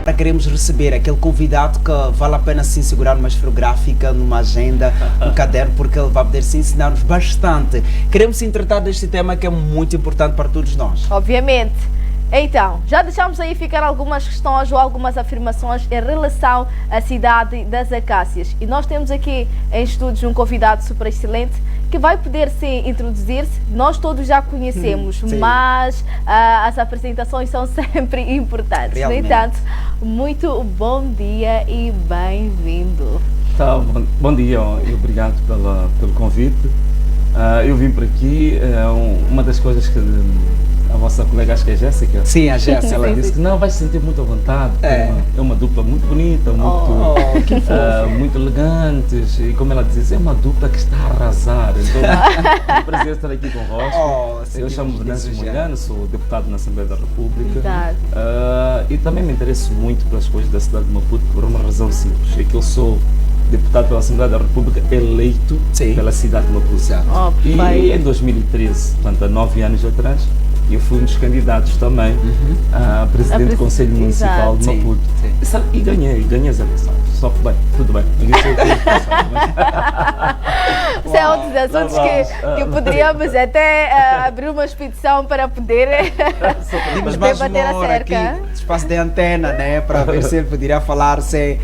para queremos receber aquele convidado que vale a pena sim segurar numa esferográfica, numa agenda, um caderno, porque ele vai poder sim ensinar-nos bastante. Queremos sim tratar deste tema que é muito importante para todos nós. Obviamente. Então, já deixamos aí ficar algumas questões ou algumas afirmações em relação à cidade das acácias. E nós temos aqui em estúdios um convidado super excelente que vai poder sim introduzir-se. Nós todos já conhecemos, mas as apresentações são sempre importantes. Realmente. No entanto, muito bom dia e bem-vindo. Tá, bom dia e obrigado pelo convite. Eu vim por aqui, uma das coisas que a vossa colega, acho que é a Jéssica. Sim, a Jéssica. Ela disse que não, vai se sentir muito à vontade. É uma dupla muito bonita, muito elegantes. E como ela disse, é uma dupla que está a arrasar. Então, é um prazer estar aqui convosco. Eu chamo Venâncio Molhano, sou deputado na Assembleia da República. E também me interesso muito pelas coisas da cidade de Maputo por uma razão simples. É que eu sou deputado pela Assembleia da República eleito pela cidade de Maputo. E em 2013, portanto há 9 anos atrás, eu fui um dos candidatos também a presidente do Conselho Municipal de Maputo. E ganhei as eleições. Só que bem, tudo bem. Ninguém sei o que Isso é um dos assuntos que poderíamos até abrir uma expedição para poder debater acerca. Aqui, espaço de antena, né? Para ver se ele poderia falar sem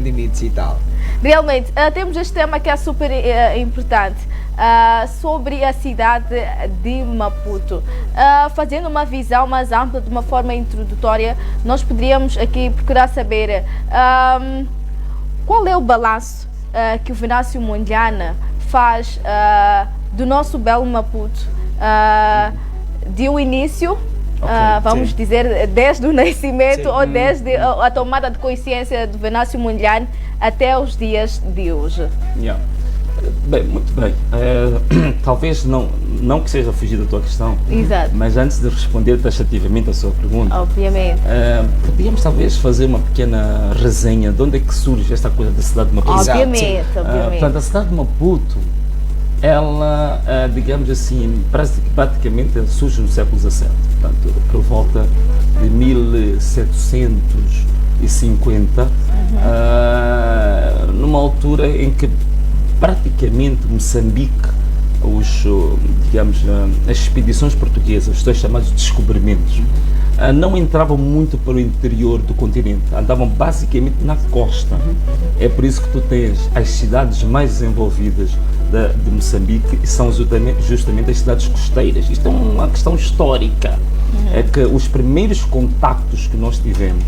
limites e tal. Realmente, temos este tema que é super importante. Sobre a cidade de Maputo. Fazendo uma visão mais ampla, de uma forma introdutória, nós poderíamos aqui procurar saber qual é o balanço que o Venâncio Molhano faz do nosso belo Maputo, de um início, vamos dizer, desde o nascimento ou desde a tomada de consciência do Venâncio Molhano até os dias de hoje. Bem, muito bem. Talvez não que seja fugir da tua questão, mas antes de responder taxativamente a sua pergunta, obviamente, podíamos talvez fazer uma pequena resenha de onde é que surge esta coisa da cidade de Maputo. Obviamente. Portanto, a cidade de Maputo, ela, digamos assim, praticamente surge no século XVII, portanto, por volta de 1750, numa altura em que praticamente Moçambique, as expedições portuguesas, os seus chamados descobrimentos, não entravam muito para o interior do continente, andavam basicamente na costa. É por isso que tu tens as cidades mais desenvolvidas de Moçambique, e são justamente as cidades costeiras. Isto é uma questão histórica. É que os primeiros contactos que nós tivemos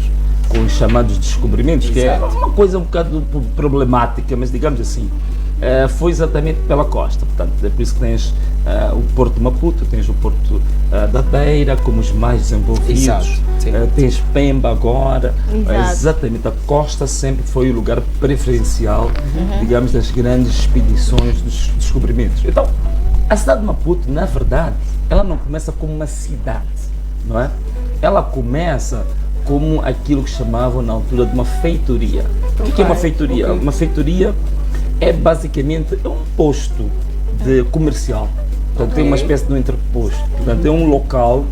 com os chamados descobrimentos, que é uma coisa um bocado problemática, mas digamos assim, foi exatamente pela costa. Portanto, é por isso que tens o Porto de Maputo, tens o Porto da Beira como os mais desenvolvidos, tens Pemba agora. Exatamente, a costa sempre foi o lugar preferencial, digamos, das grandes expedições dos descobrimentos. Então, a cidade de Maputo, na verdade, ela não começa como uma cidade, não é? Ela começa como aquilo que chamavam na altura de uma feitoria. O que é uma feitoria? Uma feitoria é basicamente um posto comercial. Portanto, tem uma espécie de um entreposto. Portanto, é um local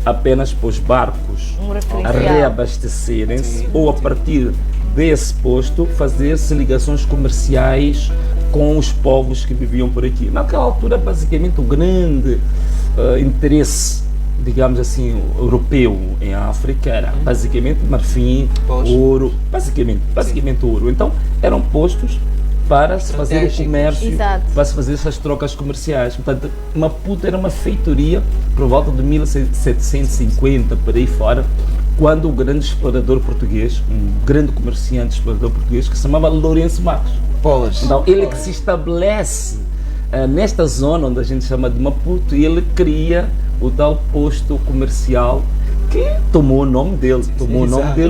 apenas para os barcos a reabastecerem-se ou a partir desse posto fazer-se ligações comerciais com os povos que viviam por aqui. Naquela altura, basicamente, o grande interesse, digamos assim, europeu em África era basicamente marfim, ouro, basicamente ouro. Então, eram postos para se fazer o comércio, para se fazer essas trocas comerciais. Portanto, Maputo era uma feitoria por volta de 1750, por aí fora, quando o grande explorador português, um grande comerciante explorador português, que se chamava Lourenço Marques. Então, ele que se estabelece nesta zona onde a gente chama de Maputo, e ele cria o tal posto comercial que tomou o nome dele,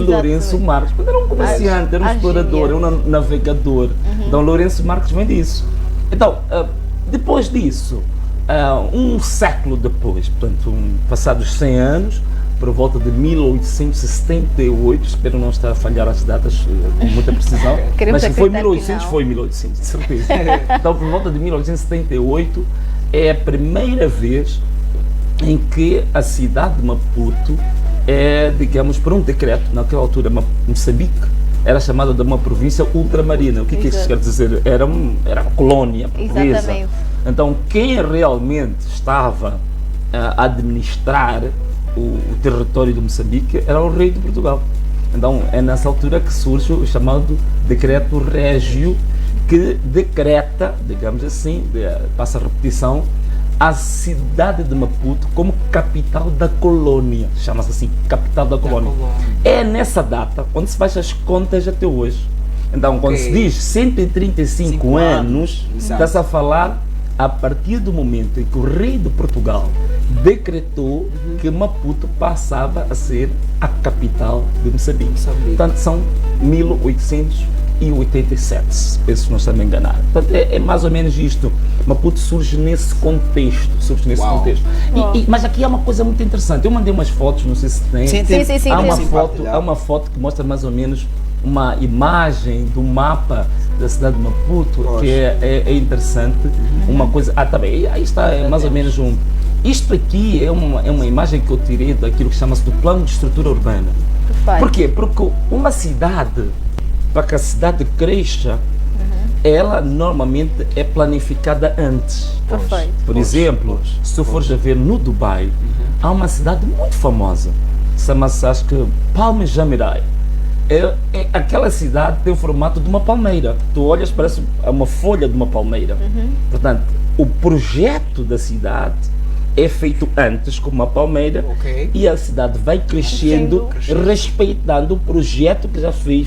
Lourenço Marques. Era um comerciante, era um explorador, era um navegador. Então, Lourenço Marques vem disso. Então, depois disso, um século depois, portanto, passados 100 anos, por volta de 1878, espero não estar a falhar as datas com muita precisão, mas se foi 1800, de certeza. Então, por volta de 1878, é a primeira vez em que a cidade de Maputo digamos, por um decreto, naquela altura, Moçambique era chamada de uma província ultramarina. O que isso quer dizer? Era uma colónia portuguesa. Exatamente. Então, quem realmente estava a administrar o território de Moçambique era o rei de Portugal. Então, é nessa altura que surge o chamado Decreto Régio, que decreta, digamos assim, passa a repetição, a cidade de Maputo como capital da colônia. Chama-se assim, capital da colônia. É nessa data onde se faz as contas até hoje. Então, quando se diz 135 anos, está-se a falar a partir do momento em que o rei de Portugal decretou que Maputo passava a ser a capital de Moçambique. Portanto, são 1887, penso que não estou a me enganar. Portanto, é mais ou menos isto. Maputo surge nesse contexto. Mas aqui há uma coisa muito interessante. Eu mandei umas fotos, não sei se tem. Sim. Há uma foto que mostra mais ou menos uma imagem do mapa da cidade de Maputo, que é interessante. Uma coisa. Também, aí está, é mais ou menos um. Isto aqui é uma imagem que eu tirei daquilo que chama-se do plano de estrutura urbana. Por quê? Porque uma cidade, para que a cidade cresça, ela normalmente é planificada antes. Por exemplo, se tu fores a ver no Dubai, há uma cidade muito famosa, chama-se, acho que, Palm Jamirai. Aquela cidade tem o formato de uma palmeira. Tu olhas, parece uma folha de uma palmeira. Portanto, o projeto da cidade é feito antes como uma palmeira, e a cidade vai crescendo, respeitando o projeto que já foi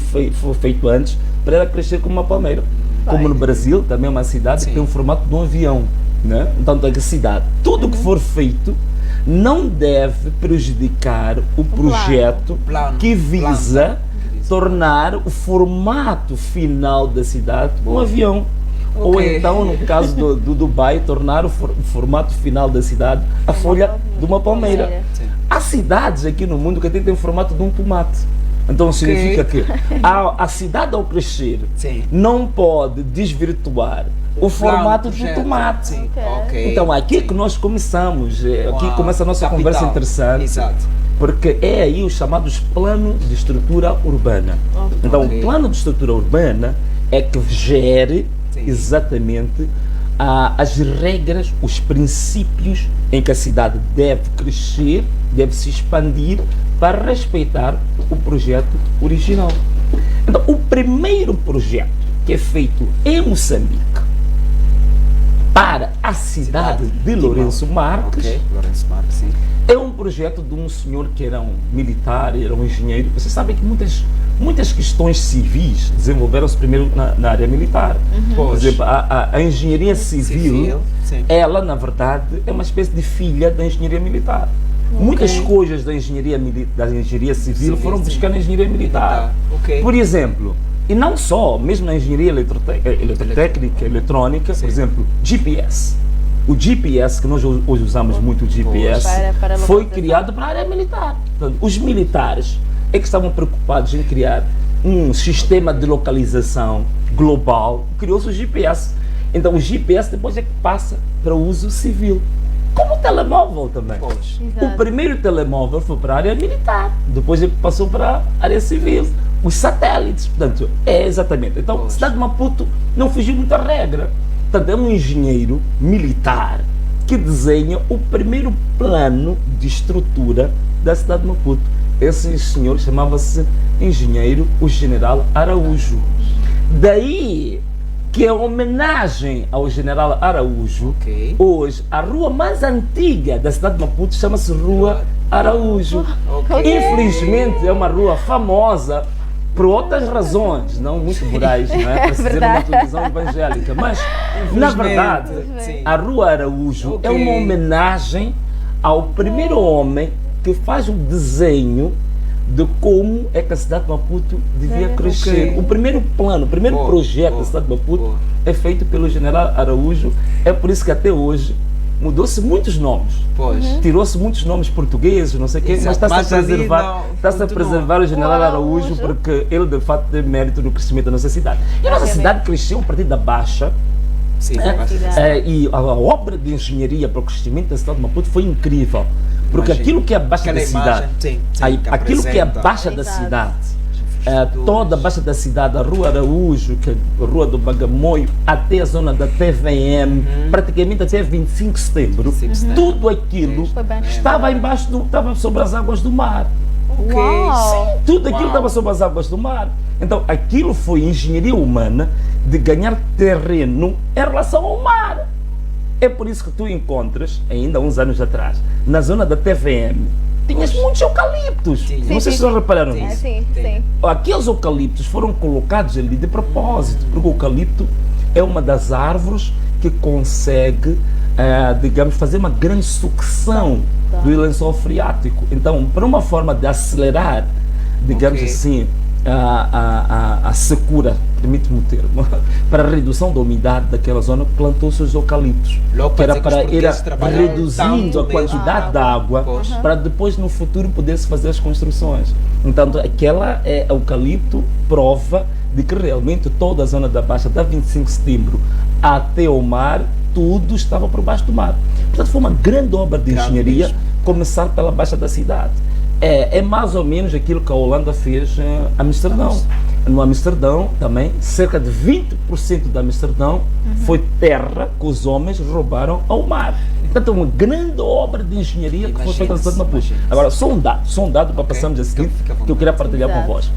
feito antes para ela crescer como uma palmeira. Como no Brasil, também é uma cidade que tem o formato de um avião, né? Então, a cidade, tudo que for feito não deve prejudicar o projeto que visa tornar o formato final da cidade um avião. Ou então, no caso do Dubai, tornar o formato final da cidade a folha de uma palmeira. Há cidades aqui no mundo que até tem o formato de um tomate. Então significa que a cidade, ao crescer, não pode desvirtuar o formato de um tomate. Então aqui que nós começamos, aqui começa a nossa conversa interessante. Porque é aí os chamados planos de estrutura urbana. Então o plano de estrutura urbana é que gere exatamente as regras, os princípios em que a cidade deve crescer, deve se expandir para respeitar o projeto original. Então, o primeiro projeto que é feito em Moçambique para a cidade de Lourenço Marques, é um projeto de um senhor que era um militar, era um engenheiro. Vocês sabem que muitas questões civis desenvolveram-se primeiro na área militar. Por exemplo, a engenharia civil, ela, na verdade, é uma espécie de filha da engenharia militar. Muitas coisas da engenharia civil foram buscar na engenharia militar. Por exemplo, e não só, mesmo na engenharia eletrotécnica, eletrônica, por exemplo, GPS. O GPS, que nós hoje usamos muito o GPS, foi criado para a área militar. Portanto, os militares é que estavam preocupados em criar um sistema de localização global, criou-se o GPS. Então o GPS depois é que passa para o uso civil. Como o telemóvel também. O primeiro telemóvel foi para a área militar, depois ele passou para a área civil. Os satélites, portanto, é exatamente. Então, a cidade de Maputo não fugiu muita regra. Portanto, é um engenheiro militar que desenha o primeiro plano de estrutura da cidade de Maputo. Esse senhor chamava-se engenheiro o General Araújo. Daí que é homenagem ao General Araújo, hoje a rua mais antiga da cidade de Maputo chama-se Rua Araújo. Infelizmente é uma rua famosa por outras razões, não muito morais, não é? Para se dizer uma televisão evangélica, mas na verdade a Rua Araújo é uma homenagem ao primeiro homem que faz o desenho de como é que a cidade de Maputo devia crescer. O primeiro plano, o primeiro projeto da cidade de Maputo é feito pelo General Araújo. É por isso que até hoje mudou-se muitos nomes. Tirou-se muitos nomes portugueses, não sei o quê, mas está-se a preservar o General Araújo porque ele de fato tem mérito no crescimento da nossa cidade. E a nossa cidade cresceu a partir da Baixa, Sim, E a obra de engenharia para o crescimento da cidade de Maputo foi incrível. Porque Imagina. aquilo que é a baixa Aquela da cidade, imagem, sim, que aquilo que é a apresenta. baixa da Exato. cidade, toda a baixa da cidade, a Rua Araújo, que é a Rua do Bagamoio, até a zona da TVM, praticamente até 25 de setembro, tudo aquilo Foi bem estava estava sobre as águas do mar. Uau! Tudo aquilo Uau. estava sobre as águas do mar. Então, aquilo foi engenharia humana de ganhar terreno em relação ao mar. É por isso que tu encontras, ainda uns anos atrás, na zona da TVM, tinhas muitos eucaliptos. Sim. Não sei se vocês repararam Sim. nisso. Sim, sim. Aqueles eucaliptos foram colocados ali de propósito, porque o eucalipto é uma das árvores que consegue, digamos, fazer uma grande sucção do lençol freático. Então, para uma forma de acelerar, digamos assim, a secura, permite-me o termo, para a redução da umidade daquela zona, plantou-se os eucaliptos, Logo que era para para dizer que os ir portugueses trabalharam reduzindo tanto a quantidade mesmo. de água, Pois. para depois no futuro poder-se fazer as construções. Então, aquela é eucalipto prova de que realmente toda a zona da Baixa, da 25 de setembro até o mar, tudo estava por baixo do mar. Portanto, foi uma grande obra de Grande engenharia mesmo. começar pela Baixa da cidade. É mais ou menos aquilo que a Holanda fez em Amsterdão. No Amsterdão, também, cerca de 20% de Amsterdão foi terra que os homens roubaram ao mar. Portanto, é uma grande obra de engenharia que foi feita na cidade de Maputo. Imagina-se. Agora, só um dado para passarmos a seguir, Fica à vontade. que eu queria partilhar Exato. convosco.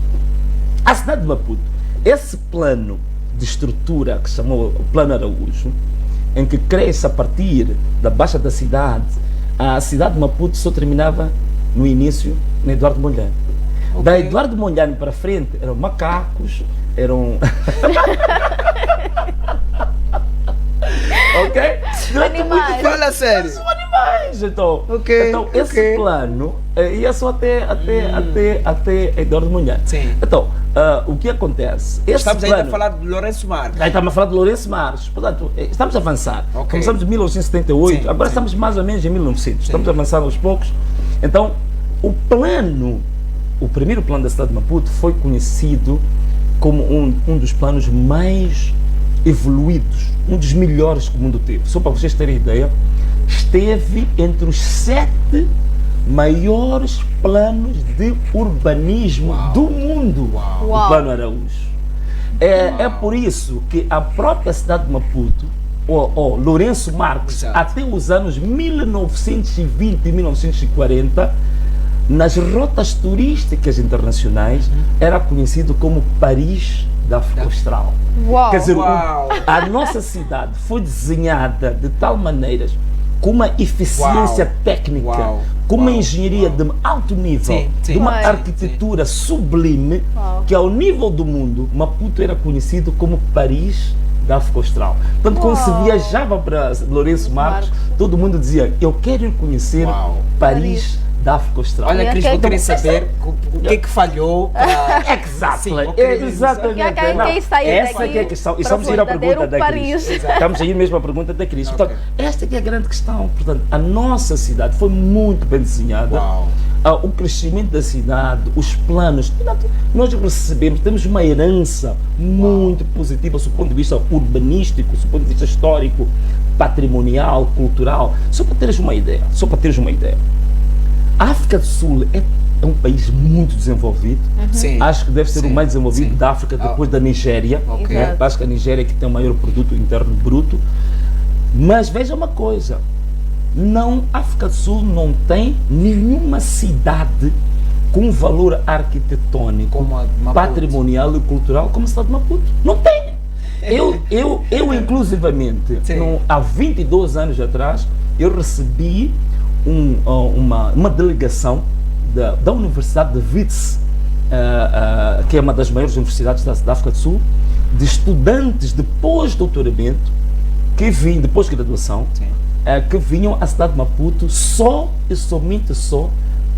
A cidade de Maputo, esse plano de estrutura que se chamou o Plano Araújo, em que cresce a partir da Baixa da cidade, a cidade de Maputo só terminava no início na Eduardo Mondlane. Da Eduardo Mondlane para frente eram macacos, eram... ok? Durante Animais. muito tempo, Fala sério. são animais, então. Ok, Então, esse ok. plano ia só até Eduardo Mondlane. Sim. Então, o que acontece? Esse Estamos plano, ainda a falar de Lourenço Marques. Aí estamos a falar de Lourenço Marques. Portanto, estamos a avançar. Ok. Começamos em 1978, Sim, agora sim. estamos mais ou menos em 1900. Estamos a avançar aos poucos. Então, o primeiro plano da cidade de Maputo foi conhecido como um dos planos mais evoluídos, um dos melhores que o mundo teve. Só para vocês terem ideia, esteve entre os 7 maiores planos de urbanismo do mundo. O Uau. Plano Araújo. É por isso que a própria cidade de Maputo, Lourenço Marques, Exato. até os anos 1920 e 1940, nas rotas turísticas internacionais, era conhecido como Paris da África Austral. Uau! Quer dizer, Uau. a nossa cidade foi desenhada de tal maneira, com uma eficiência Uau. técnica, Uau. com uma Uau. engenharia de alto nível, Sim, sim. de uma Uau. arquitetura sublime, Uau. que ao nível do mundo, Maputo era conhecido como Paris da África Austral. Portanto, quando se Uau. viajava para Lourenço Marques, todo mundo dizia, eu quero ir conhecer Uau. Paris da África Austral. Olha, Cris, eu Então, queria saber o que é que falhou para... Exactly. Sim, eu queria Exatamente. E quem Não, sair essa daqui que é a questão. E para estamos a ir à pergunta verdadeiro da Paris. Cris. Estamos a ir mesmo à pergunta da Cris. Ok. Portanto, esta que é a grande questão. Portanto, a nossa cidade foi muito bem desenhada. Uau. O crescimento da cidade, os planos, nós recebemos, temos uma herança muito positiva do ponto de vista urbanístico, do ponto de vista histórico, patrimonial, cultural. Só para teres uma ideia, a África do Sul é um país muito desenvolvido. Sim. Acho que deve ser Sim, o mais desenvolvido sim. da África depois da Nigéria. Ok. Né? Acho que a Nigéria é que tem o maior produto interno bruto. Mas veja uma coisa, a África do Sul não tem nenhuma cidade com valor arquitetônico, Como a de Maputo. patrimonial e cultural como a cidade de Maputo. Não tem. Eu inclusivamente, Sim. há 22 anos atrás, eu recebi uma delegação da Universidade de Wits, que é uma das maiores universidades da África do Sul, de estudantes de pós-doutoramento, de pós-graduação, Sim. que vinham à cidade de Maputo somente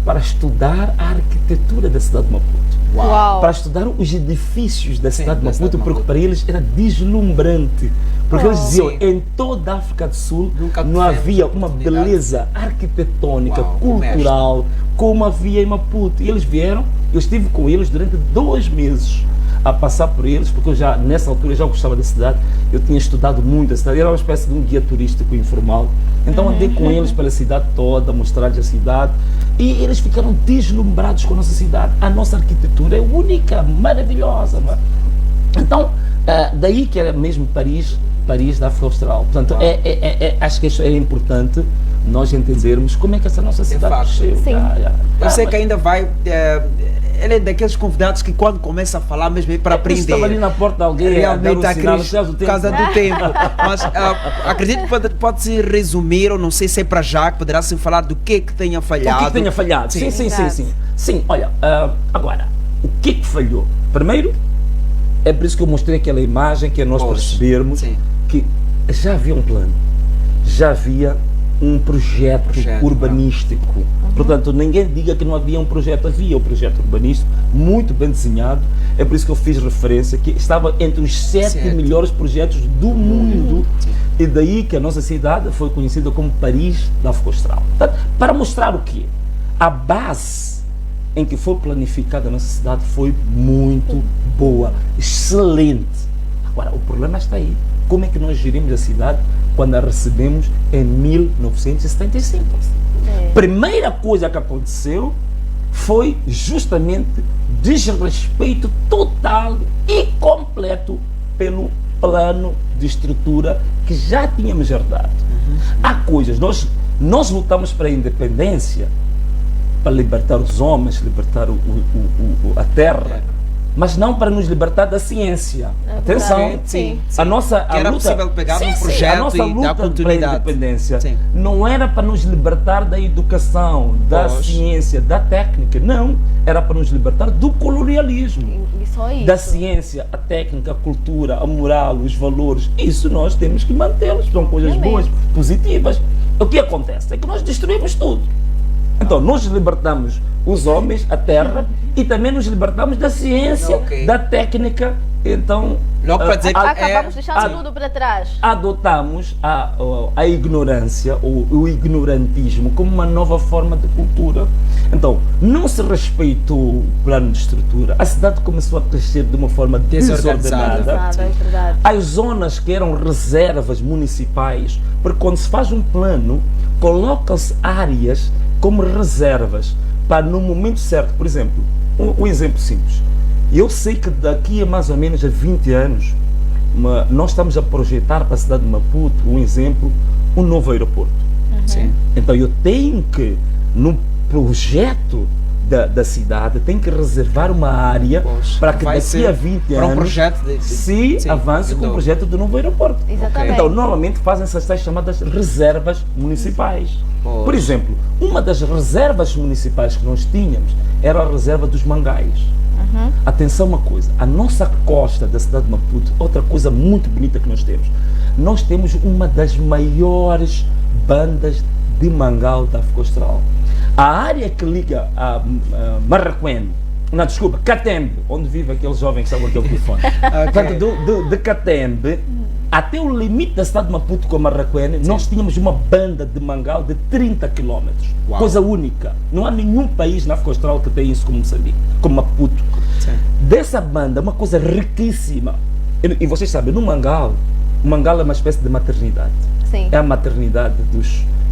para estudar a arquitetura da cidade de Maputo. Uau! Para estudar os edifícios da Sim, cidade de da cidade Maputo, de porque Maputo. para eles era deslumbrante. Porque eles diziam, Sim. em toda a África do Sul Nunca não tivemos havia uma oportunidade. beleza arquitetônica, Uau, como cultural, como havia em Maputo. E eles vieram, eu estive com eles durante 2 meses a passar por eles, porque eu já, nessa altura, já gostava da cidade, eu tinha estudado muito a cidade, era uma espécie de um guia turístico informal. Então andei com eles pela cidade toda, mostrar-lhes a cidade, e eles ficaram deslumbrados com a nossa cidade. A nossa arquitetura é única, maravilhosa. Não é? Então, daí que era mesmo Paris da África Austral. Portanto, acho que isso é importante nós entendermos como é que essa nossa cidade cresceu. Eu sei que ainda vai... ele é daqueles convidados que quando começa a falar mesmo é para aprender. Estava ali na porta de alguém, realmente a por causa do tempo. Mas acredito que pode-se resumir, ou não sei se é para já, que poderá-se falar do que tenha falhado. O que tenha falhado, sim. Sim, olha, agora, o que falhou? Primeiro, é por isso que eu mostrei aquela imagem, que é nós percebermos que já havia um plano, já havia um projeto urbanístico. Portanto, ninguém diga que não havia um projeto. Havia um projeto urbanístico muito bem desenhado. É por isso que eu fiz referência que estava entre os 7 melhores projetos do mundo. E daí que a nossa cidade foi conhecida como Paris da África Austral. Portanto, para mostrar o quê? A base em que foi planificada a nossa cidade foi muito boa, excelente. Agora, o problema está aí. Como é que nós gerimos a cidade quando a recebemos em 1975? Primeira coisa que aconteceu foi justamente desrespeito total e completo pelo plano de estrutura que já tínhamos herdado. Há coisas, nós lutamos para a independência, para libertar os homens, libertar a terra, mas não para nos libertar da ciência. Atenção, a nossa que era luta, possível pegar um projeto a nossa e dar luta para a continuidade. independência não era para nos libertar da educação, da ciência, da técnica, não. Era para nos libertar do colonialismo. Da ciência, a técnica, a cultura, a moral, os valores. Isso nós temos que mantê-los. São coisas boas, positivas. O que acontece é que nós destruímos tudo. Então, nós libertamos os homens, a terra, e também nos libertamos da ciência, da técnica. Então, logo para dizer que acabamos deixando tudo para trás. Adotamos a ignorância, ou o ignorantismo, como uma nova forma de cultura. Então, não se respeitou o plano de estrutura. A cidade começou a crescer de uma forma desordenada. As zonas que eram reservas municipais, porque quando se faz um plano, colocam-se áreas como reservas, para no momento certo. Por exemplo, um exemplo simples. Eu sei que daqui a mais ou menos a 20 anos, nós estamos a projetar para a cidade de Maputo, um exemplo, um novo aeroporto. Então eu tenho que, no projeto da cidade, tem que reservar uma área para que daqui a 20 anos se avance com o projeto do novo aeroporto. Então, normalmente fazem-se as chamadas reservas municipais. Por exemplo, uma das reservas municipais que nós tínhamos era a reserva dos Mangais. Atenção uma coisa, a nossa costa da cidade de Maputo, outra coisa muito bonita que nós temos uma das maiores bandas de mangal da África Austral. A área que liga a Marraquém, não, desculpa, Catembe, onde vive aquele jovem que está com aquele telefone. Portanto, de Catembe até o limite da cidade de Maputo com Marraquém, nós tínhamos uma banda de mangal de 30 km. Coisa única. Não há nenhum país na África Austral que tenha isso como Moçambique, como Maputo. Dessa banda, uma coisa riquíssima. E vocês sabem, no mangal, o mangal é uma espécie de maternidade. É a maternidade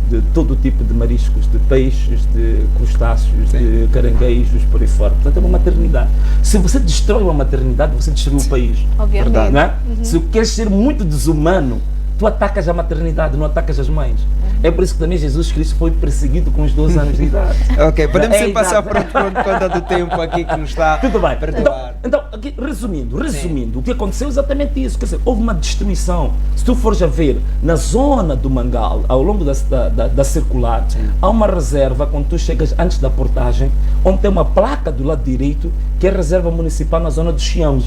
de todo tipo de mariscos, de peixes, de crustáceos, de caranguejos, por aí fora. Portanto, é uma maternidade. Se você destrói uma maternidade, você destrui o país. Obviamente. Verdade, não é? Se queres ser muito desumano, tu atacas a maternidade, não atacas as mães. É por isso que também Jesus Cristo foi perseguido com os 12 anos de idade. Podemos sempre passar por conta do tempo aqui que nos está a perdoar. Então aqui, resumindo, o que aconteceu é exatamente isso. Quer dizer, houve uma destruição. Se tu fores a ver, na zona do Mangal, ao longo da circular, há uma reserva, quando tu chegas antes da portagem, onde tem uma placa do lado direito, que é a reserva municipal na zona do Xiango.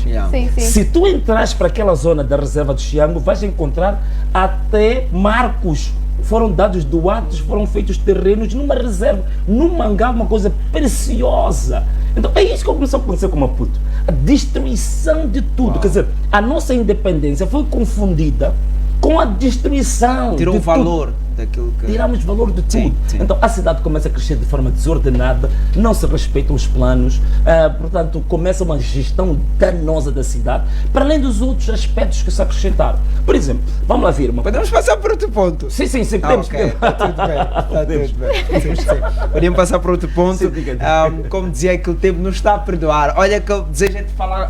Se tu entras para aquela zona da reserva do Xiango, vais encontrar até marcos. Foram dados doados, foram feitos terrenos numa reserva, num Mangal, uma coisa preciosa. Então é isso que começou a acontecer com Maputo. A destruição de tudo. Quer dizer, a nossa independência foi confundida com a destruição. Tirou o valor daquilo que... Tiramos valor de tudo. Sim. Então a cidade começa a crescer de forma desordenada, não se respeitam os planos, portanto começa uma gestão danosa da cidade, para além dos outros aspectos que se acrescentaram. Por exemplo, vamos lá ver uma... Podemos passar por outro ponto. Sim, podemos. Ok, está tudo bem. Está tudo bem. Sim. Podemos passar para outro ponto. Sim, diga. Como dizia, que o tempo não está a perdoar. Olha que eu desejo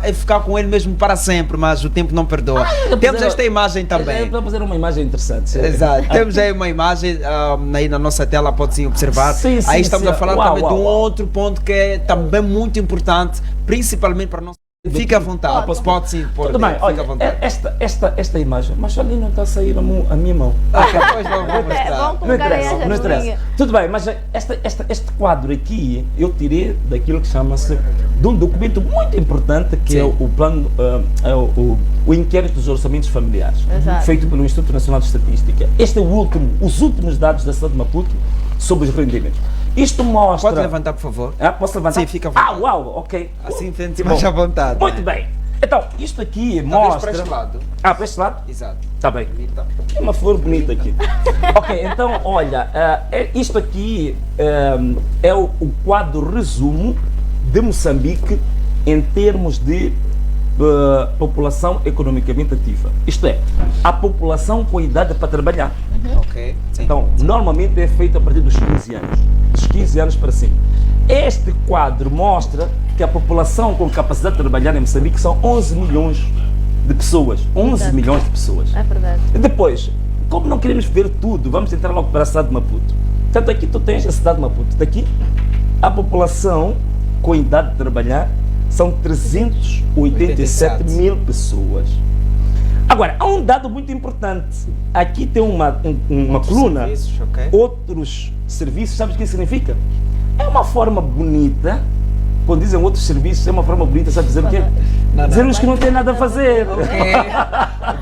é ficar com ele mesmo para sempre, mas o tempo não perdoa. Temos esta imagem também. Vamos fazer uma imagem interessante. Exato. Temos aí uma imagem aí na nossa tela, pode sim observar. Sim, aí estamos a falar também de um uau. outro ponto que é também muito importante, principalmente para nós. Fica à vontade. Pode sim. Tudo bem, fica à olha, vontade. esta imagem, mas ali não está a sair a minha mão. Depois vamos mostrar. Vamos Não colocar aí interessa, a não interessa. janelinha. Tudo bem, mas este quadro aqui eu tirei daquilo que chama-se de um documento muito importante que é Sim. o plano, o inquérito dos orçamentos familiares, Exato. feito pelo Instituto Nacional de Estatística. Este é os últimos dados da cidade de Maputo sobre os rendimentos. Isto mostra... Pode levantar, por favor. Posso levantar? Sim, fica à vontade. Uau, ok. Assim sente-se Bom, mais à vontade. Muito bem. Então, isto aqui Talvez mostra... para este lado. Para este lado? Exato. Está bem. Bonita. Tem uma flor bonita aqui. Ok, então, olha, isto aqui é o quadro resumo de Moçambique em termos de população economicamente ativa. Isto é, a população com idade para trabalhar. Ok. Sim. Então, normalmente é feito a partir dos 15 anos. Dos 15 anos para cima. Este quadro mostra que a população com capacidade de trabalhar em Moçambique são 11 milhões de pessoas. 11 Exato. milhões de pessoas. É verdade. Depois, como não queremos ver tudo, vamos entrar logo para a cidade de Maputo. Portanto, aqui tu tens a cidade de Maputo. Daqui, a população com idade de trabalhar são 387 mil pessoas. Agora, há um dado muito importante. Aqui tem uma coluna, Serviços, ok. outros serviços, sabes o que isso significa? É uma forma bonita, quando dizem outros serviços, é uma forma bonita, sabe dizer o quê? Dizermos que não tem nada a fazer.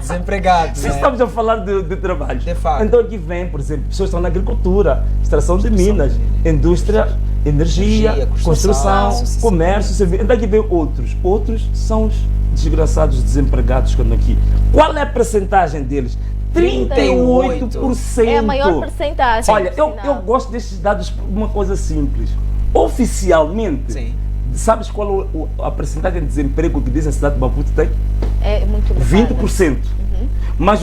Desempregados. Se estamos a falar de trabalho. De facto. Então aqui vem, por exemplo, pessoas que estão na agricultura, extração de minas, indústria, energia, construção, construção, comércio, serviço. Então aqui vem outros. Outros são os desgraçados desempregados que andam aqui. Qual é a percentagem deles? 38%. É a maior percentagem. Olha, por eu sinal. gosto destes dados por uma coisa simples. Oficialmente, Sim. sabes qual a percentagem de desemprego que diz a cidade de Maputo tem? É muito elevada. 20%. Mas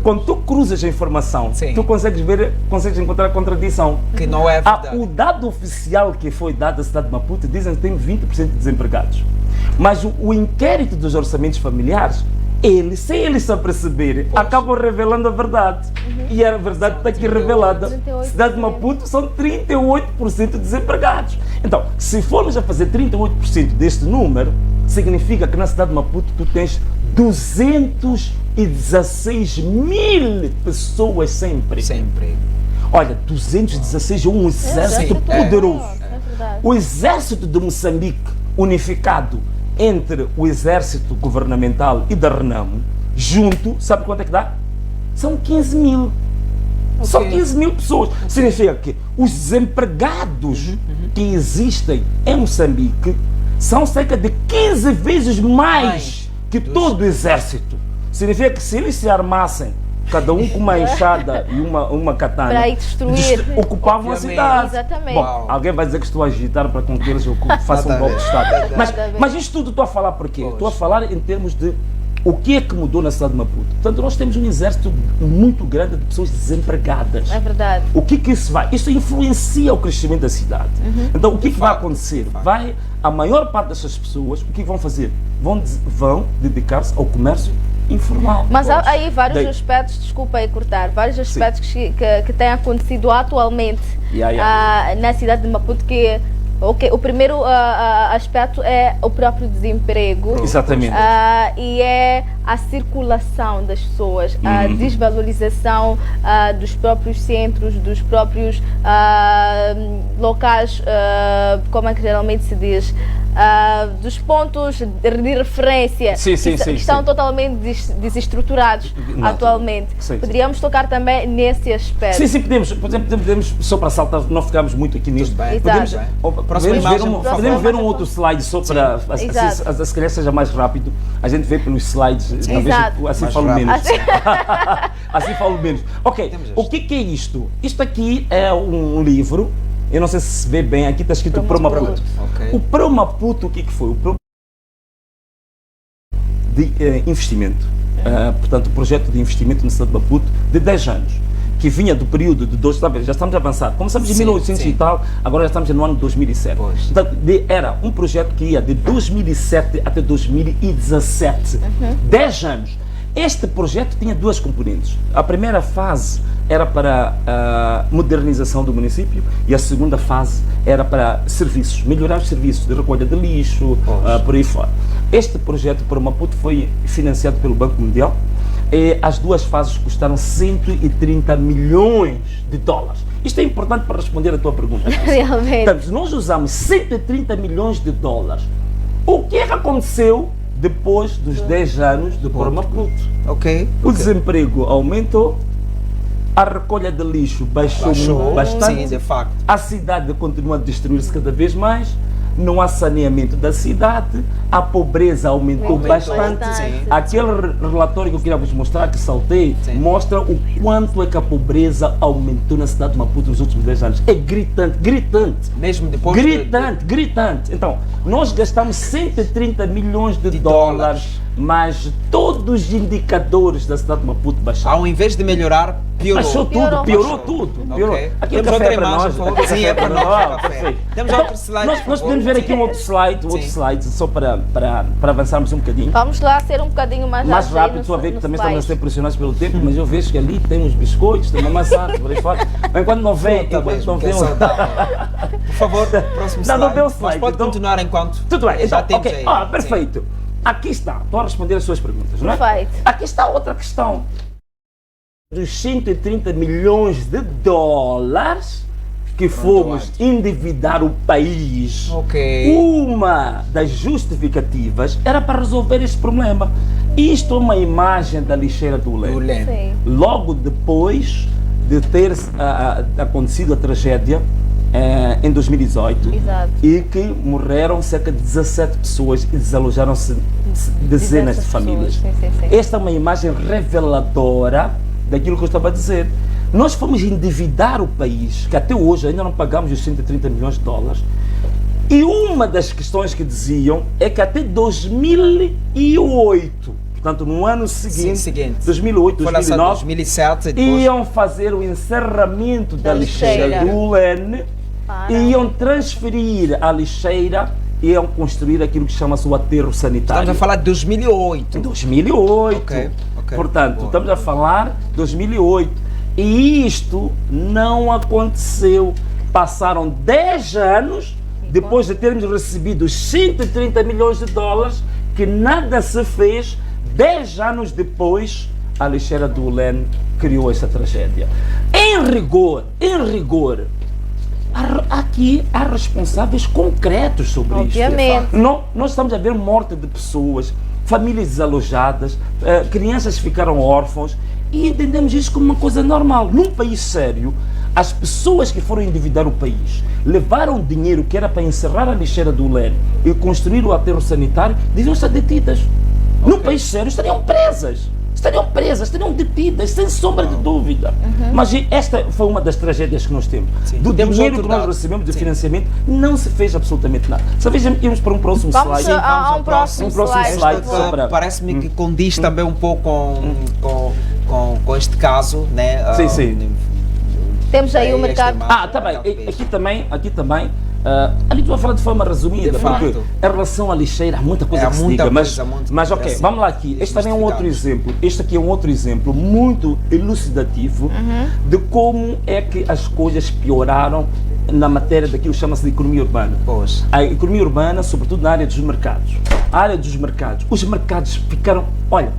quando tu cruzas a informação, Sim. tu consegues encontrar contradição. Que não é verdade. O dado oficial que foi dado à cidade de Maputo dizem que tem 20% de desempregados. Mas o inquérito dos orçamentos familiares, sem eles se aperceberem, acabam revelando a verdade. E a verdade está aqui revelada. 38%. Cidade de Maputo são 38% de desempregados. Então, se formos a fazer 38% deste número, significa que na cidade de Maputo tu tens 216 mil pessoas sem emprego. Sem emprego. Olha, 216 é um exército poderoso. É verdade. O exército de Moçambique, unificado entre o exército governamental e da Renamo, junto, sabe quanto é que dá? São 15 mil. São 15 mil pessoas. Significa que os desempregados que existem em Moçambique são cerca de 15 vezes mais que todo o exército. Significa que se eles se armassem, cada um com uma enxada e uma katana, Para ir destruir. ocupavam a Obviamente. cidade. Exatamente. Bom, Uau. alguém vai dizer que estou a agitar para com que eles façam um Nada a golpe de ver. Estado. Mas, Nada a ver. mas isto tudo estou a falar por quê? Pois. Estou a falar em termos de o que é que mudou na cidade de Maputo. Portanto, nós temos um exército muito grande de pessoas desempregadas. É verdade. O que isso vai? Isso influencia o crescimento da cidade. Então, o que vai acontecer? A maior parte dessas pessoas, o que vão fazer? Vão dedicar-se ao comércio informal. Mas há aí vários Daí- aspectos, desculpa aí cortar, vários aspectos que têm acontecido atualmente na cidade de Maputo, que o primeiro aspecto é o próprio desemprego. Exatamente. E é a circulação das pessoas, a desvalorização dos próprios centros, dos próprios locais, como é que geralmente se diz, dos pontos de referência que estão totalmente desestruturados atualmente. Poderíamos tocar também nesse aspecto. Sim, podemos só para saltar, não ficamos muito aqui nisto. Podemos ver um outro slide só para, se calhar seja mais rápido, a gente vê pelos slides, assim falo menos. Assim falo menos. Ok, o que é isto? Isto aqui é um livro. Eu não sei se se vê bem, aqui está escrito Pro Maputo. Okay. O Pro Maputo, o que foi? O Pro de investimento. Portanto, o projeto de investimento na cidade de Maputo de 10 anos, que vinha do período de já estamos avançados. Começamos em 1800 e tal, agora já estamos no ano de 2007. Portanto, era um projeto que ia de 2007 até 2017. 10 anos. Este projeto tinha duas componentes. A primeira fase era para a modernização do município e a segunda fase era para serviços, melhorar os serviços de recolha de lixo, por aí fora. Este projeto para Maputo foi financiado pelo Banco Mundial e as duas fases custaram 130 milhões de dólares. Isto é importante para responder a tua pergunta. Realmente. Portanto, nós usamos 130 milhões de dólares. O que é que aconteceu depois dos 10 anos de Pro Maputo? O desemprego aumentou, a recolha de lixo baixou bastante, sim, de facto. A cidade continua a destruir-se cada vez mais, não há saneamento da cidade, a pobreza aumentou bastante. Aquele relatório que eu queria vos mostrar, que saltei, mostra o quanto é que a pobreza aumentou na cidade de Maputo nos últimos 10 anos. É gritante. Mesmo depois gritante. Então, nós gastamos 130 milhões de dólares, mas todos os indicadores da cidade de Maputo baixaram. Ao invés de melhorar, piorou tudo. Aqui é café para nós. Sim, é para nós. Temos outro slide. Nós podemos ver aqui um outro slide, só para avançarmos um bocadinho. Vamos lá ser um bocadinho mais rápido. Estou a ver que também estamos a ser pressionados pelo tempo, mas eu vejo que ali tem uns biscoitos, tem uma maçã, por aí fora. Enquanto não vem, por favor, próximo slide. Não deu slide. Mas pode continuar enquanto. Tudo bem, já temos aí. Perfeito. Aqui está, estou a responder as suas perguntas, não é? Perfeito. Aqui está outra questão. Dos 130 milhões de dólares que fomos endividar o país, uma das justificativas era para resolver este problema. Isto é uma imagem da lixeira do Ulene. Logo depois de ter acontecido a tragédia em 2018, e que morreram cerca de 17 pessoas e desalojaram-se dezenas de famílias. Esta é uma imagem reveladora daquilo que eu estava a dizer. Nós fomos endividar o país, que até hoje ainda não pagamos os 130 milhões de dólares, e uma das questões que diziam é que até 2008, portanto no ano seguinte 2008, 2009, 2007, iam fazer o encerramento da lixeira do Ulene, iam transferir a lixeira, iam construir aquilo que chama-se o aterro sanitário. Estamos a falar de 2008. 2008. Portanto, estamos a falar de 2008. E isto não aconteceu. Passaram 10 anos depois de termos recebido os 130 milhões de dólares, que nada se fez. 10 anos depois, a lixeira do Ulene criou essa tragédia. Em rigor, aqui há responsáveis concretos sobre isto. Nós estamos a ver morte de pessoas, famílias desalojadas, crianças ficaram órfãos, e entendemos isso como uma coisa normal. Num país sério, as pessoas que foram endividar o país, levaram dinheiro que era para encerrar a lixeira do Ulene e construir o aterro sanitário, deviam estar detidas. Num país sério, estariam presas, estariam detidas, sem sombra de dúvida. Mas esta foi uma das tragédias que nós temos. Do dinheiro que nós recebemos de financiamento, não se fez absolutamente nada. Talvez íamos para um próximo slide. Vamos ao próximo slide. Parece-me que condiz também um pouco com este caso, né? Sim. Temos aí o mercado. Tá bem. Aqui também. Ali estou a falar de forma resumida, porque em relação à lixeira há muita coisa que se diga, mas ok, vamos lá aqui. Este também é um outro exemplo. Este aqui é um outro exemplo muito elucidativo de como é que as coisas pioraram na matéria daquilo que chama-se de economia urbana. A economia urbana, sobretudo na área dos mercados. A área dos mercados. Os mercados ficaram, olha,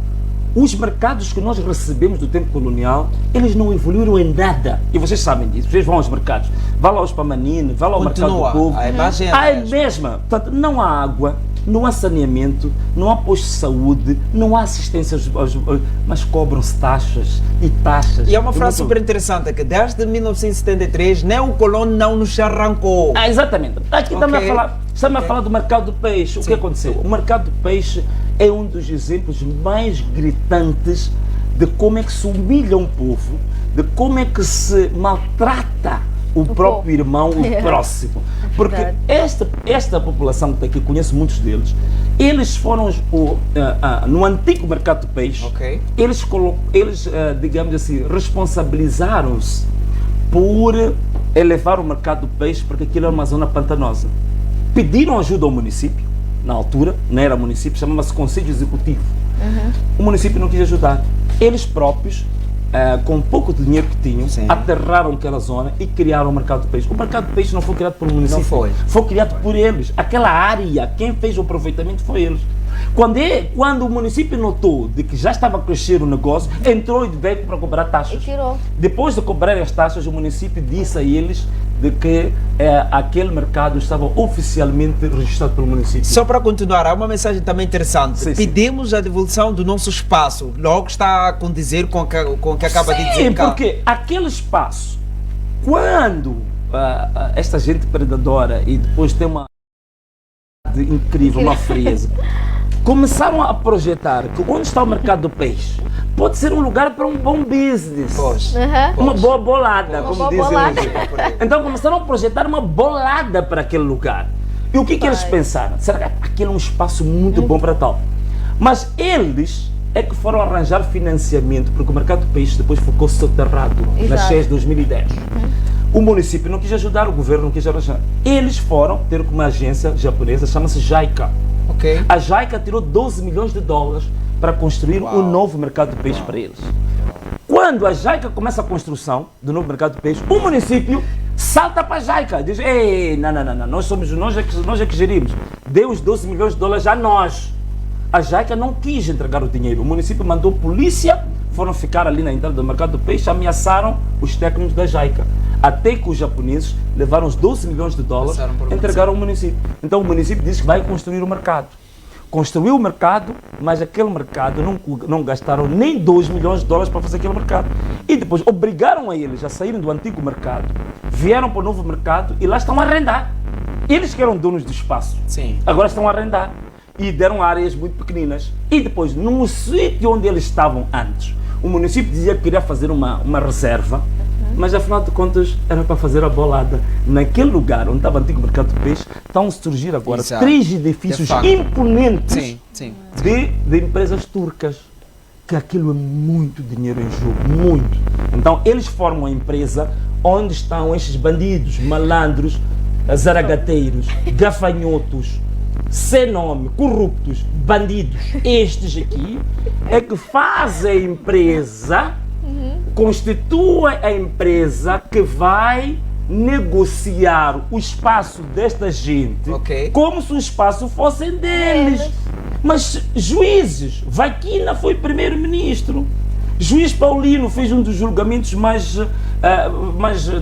Os mercados que nós recebemos do tempo colonial, eles não evoluíram em nada. E vocês sabem disso. Vocês vão aos mercados. Vá lá aos Pamanine, vá lá ao Mercado do Povo. A imagem é a mesma. mesma. Portanto, não há água, não há saneamento, não há posto de saúde, não há assistência mas cobram-se taxas e taxas. E é uma frase super interessante, que desde 1973 nem o colono não nos arrancou. Exatamente. Aqui estamos a falar do mercado do peixe. O que aconteceu? O mercado do peixe é um dos exemplos mais gritantes de como é que se humilha um povo, de como é que se maltrata o próprio irmão, o próximo. Porque esta população que está aqui, conheço muitos deles, eles foram no antigo mercado de peixe, eles digamos assim, responsabilizaram-se por elevar o mercado do peixe, porque aquilo era uma zona pantanosa. Pediram ajuda ao município, na altura, não era município, chamava-se Conselho Executivo. O município não quis ajudar. Eles próprios, com pouco de dinheiro que tinham, aterraram aquela zona e criaram o mercado de peixe. O mercado de peixe não foi criado pelo município, foi criado por eles. Aquela área, quem fez o aproveitamento foi eles. Quando o município notou de que já estava a crescer o negócio, entrou e veio para cobrar taxas. Depois de cobrar as taxas, o município disse a eles de que aquele mercado estava oficialmente registrado pelo município. Só para continuar, há uma mensagem também interessante. Pedimos a devolução do nosso espaço. Logo está a condizer com o que acaba de dizer. Sim, porque aquele espaço, quando esta gente predadora e depois tem uma incrível, uma frieza, começaram a projetar que onde está o mercado do peixe pode ser um lugar para um bom business. Uma boa bolada, como dizem hoje. Então começaram a projetar uma bolada para aquele lugar. E o que eles pensaram? Será que aquele é um espaço muito bom para tal? Mas eles é que foram arranjar financiamento, porque o mercado do peixe depois ficou soterrado nas cheias de 2010. O município não quis ajudar, o governo não quis arranjar. Eles foram ter com uma agência japonesa, chama-se JICA. A JICA tirou 12 milhões de dólares para construir um novo mercado de peixe para eles. Quando a JICA começa a construção do novo mercado de peixe, o município salta para a JICA, diz: ei, não, nós é que gerimos. Dê os 12 milhões de dólares a nós. A JICA não quis entregar o dinheiro. O município mandou polícia, foram ficar ali na entrada do mercado do peixe, ameaçaram os técnicos da JICA. Até que os japoneses levaram os 12 milhões de dólares e entregaram ao município. Então o município disse que vai construir o mercado. Construiu o mercado, mas aquele mercado não gastaram nem 2 milhões de dólares para fazer aquele mercado. E depois obrigaram a eles a saírem do antigo mercado, vieram para o novo mercado e lá estão a arrendar. Eles que eram donos do espaço, agora estão a arrendar. E deram áreas muito pequeninas. E depois, num sítio onde eles estavam antes, o município dizia que queria fazer uma reserva, mas afinal de contas era para fazer a bolada. Naquele lugar onde estava o antigo mercado de peixe, estão a surgir agora 3 edifícios imponentes de empresas turcas. Que aquilo é muito dinheiro em jogo, muito. Então eles formam a empresa onde estão estes bandidos, malandros, zaragateiros, gafanhotos, sem nome, corruptos, bandidos. Estes aqui é que fazem a empresa, constituem a empresa que vai negociar o espaço desta gente como se o espaço fosse deles. Mas juízes, Vaquina foi primeiro-ministro, Juiz Paulino fez um dos julgamentos mais,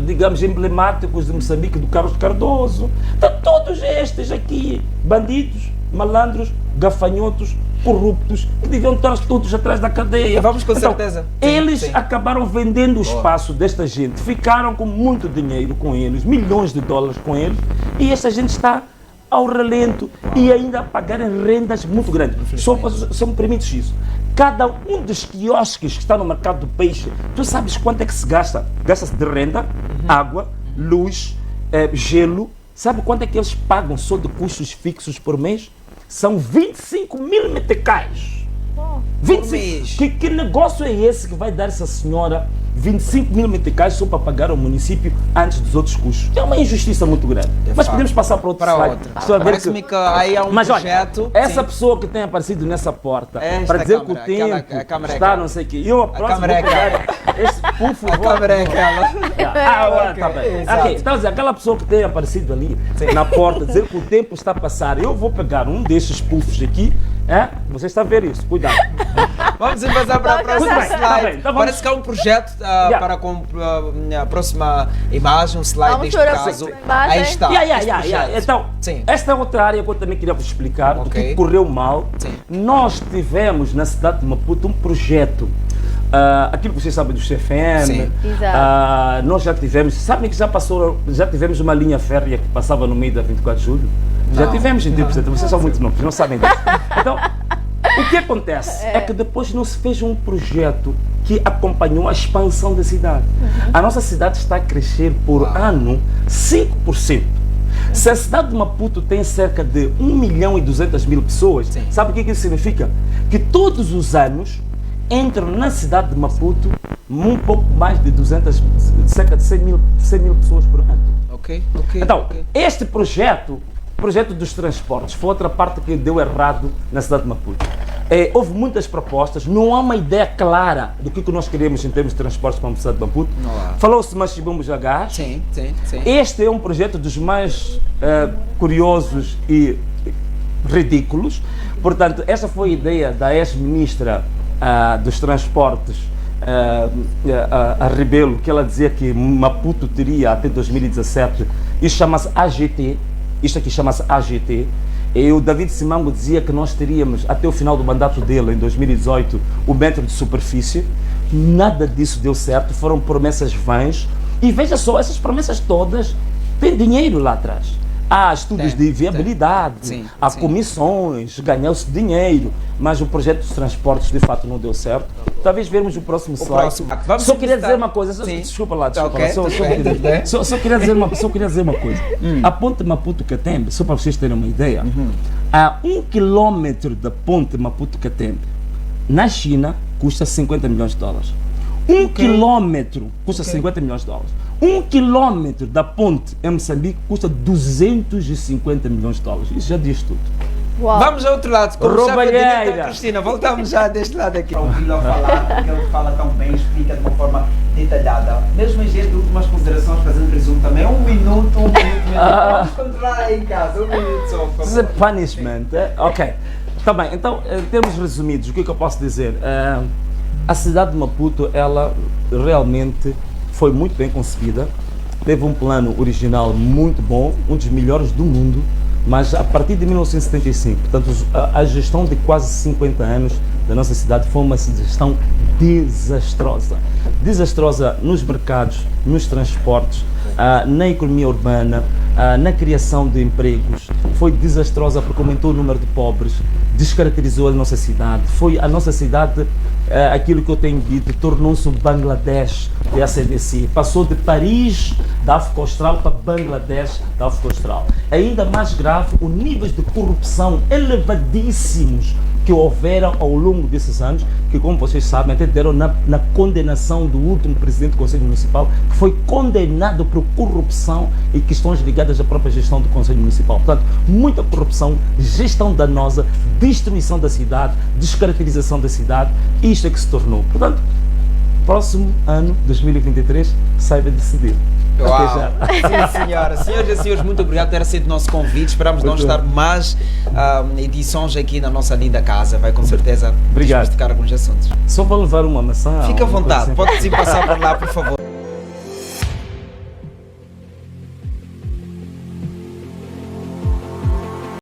digamos, emblemáticos de Moçambique, do Carlos Cardoso. Então, todos estes aqui, bandidos, malandros, gafanhotos, corruptos, que deviam estar todos atrás da cadeia. Vamos com certeza. Eles acabaram vendendo o espaço desta gente, ficaram com muito dinheiro com eles, milhões de dólares com eles, e esta gente está ao relento e ainda a pagarem rendas muito grandes. Só me permites isso. Cada um dos quiosques que está no mercado do peixe, tu sabes quanto é que se gasta? Gasta-se de renda, água, luz, gelo. Sabe quanto é que eles pagam só de custos fixos por mês? São 25 mil meticais. 25. Que negócio é esse que vai dar essa senhora 25 mil meticais só para pagar ao município antes dos outros custos? É uma injustiça muito grande. Mas podemos passar para outro slide. Parece-me que aí há um projeto. Olha, essa pessoa que tem aparecido nessa porta para dizer que o tempo está não sei o quê. Eu a próxima vou pegar esse pufo. A câmera é aquela. Tá bem. Então, aquela pessoa que tem aparecido ali na porta dizer que o tempo está a passar, eu vou pegar um desses puffs aqui. Você está a ver isso, cuidado. Vamos avançar para a próxima Tudo bem, slide. tá bem, então vamos- Parece que há um projeto para a próxima imagem, um slide Vamos neste para a caso. próxima imagem. Aí está. este projeto. Então, Sim. esta é outra área que eu também queria vos explicar do Ok. que correu mal. Sim. Nós tivemos na cidade de Maputo um projeto, aquilo que vocês sabem do CFM. Sim. Exato. Nós já tivemos, sabem que já tivemos uma linha férrea que passava no meio da 24 de julho? Já Não. tivemos em tempo, vocês são muito novos, não sabem disso. Então, o que acontece é que depois não se fez um projeto que acompanhou a expansão da cidade. A nossa cidade está a crescer por ano 5%. Se a cidade de Maputo tem cerca de 1.200.000 pessoas, Sim. sabe o que isso significa? Que todos os anos entram na cidade de Maputo um pouco mais de 200, cerca de 100 mil pessoas por ano. Ok. Então, este projeto dos transportes, foi outra parte que deu errado na cidade de Maputo. Houve muitas propostas, não há uma ideia clara do que nós queremos em termos de transportes para a cidade de Maputo. Não há. Falou-se mais de bombos a gás. Sim. Este é um projeto dos mais curiosos e ridículos. Portanto, essa foi a ideia da ex-ministra dos transportes, a Rebelo, que ela dizia que Maputo teria até 2017, isso chama-se AGT, isto aqui chama-se AGT, e o David Simango dizia que nós teríamos até o final do mandato dele, em 2018, o metro de superfície. Nada disso deu certo, foram promessas vãs, e veja só, essas promessas todas têm dinheiro lá atrás. Há estudos de viabilidade, Sim, há sim. comissões, ganhou-se dinheiro, mas o projeto dos transportes de fato não deu certo. Talvez vermos o próximo slide. próximo. Vamos Só queria visitar- dizer uma coisa, Sim. desculpa lá, Ok, só tudo bem, tudo bem. queria dizer uma coisa. A ponte Maputo-Catembe, só para vocês terem uma ideia, a 1 quilômetro da ponte Maputo-Catembe, na China, custa 50 milhões de dólares. 1 quilômetro custa 50 milhões de dólares. 1 quilômetro da ponte em Moçambique custa 250 milhões de dólares. Isso já diz tudo. Uau. Vamos ao outro lado. Como chefe de Roubalheira. diretor, Cristina, voltamos já deste lado aqui. Ouvi-lo falar, porque ele fala tão bem, explica de uma forma detalhada. Mesmo em jeito de últimas considerações, fazendo resumo também. Um minuto. Vamos controlar aí em casa. Um minuto só, por This is a favor. punishment. Ok. Está bem, então, em termos resumidos, o que é que eu posso dizer? A cidade de Maputo, ela realmente foi muito bem concebida, teve um plano original muito bom, um dos melhores do mundo, mas a partir de 1975, portanto, a gestão de quase 50 anos da nossa cidade foi uma gestão desastrosa. Desastrosa nos mercados, nos transportes, na economia urbana, na criação de empregos. Foi desastrosa porque aumentou o número de pobres, descaracterizou a nossa cidade. Foi a nossa cidade, aquilo que eu tenho dito, tornou-se o Bangladesh da ACDC. Passou de Paris, da África Austral, para Bangladesh, da África Austral. Ainda mais grave, os níveis de corrupção elevadíssimos que houveram ao longo desses anos, que, como vocês sabem, até deram na condenação do último presidente do Conselho Municipal, que foi condenado por corrupção e questões ligadas à própria gestão do Conselho Municipal. Portanto, muita corrupção, gestão danosa, destruição da cidade, descaracterização da cidade, isto é que se tornou. Portanto, próximo ano, 2023, saiba decidir. Até Uau. já. Sim, senhora. Senhoras e senhores, muito obrigado por ter aceito o nosso convite. Esperamos não estar mais edições aqui na nossa linda casa. Vai com certeza Obrigado. desmistificar alguns assuntos. Só vou levar uma maçã. Fica à uma coisa vontade, assim. pode sim passar por lá, por favor.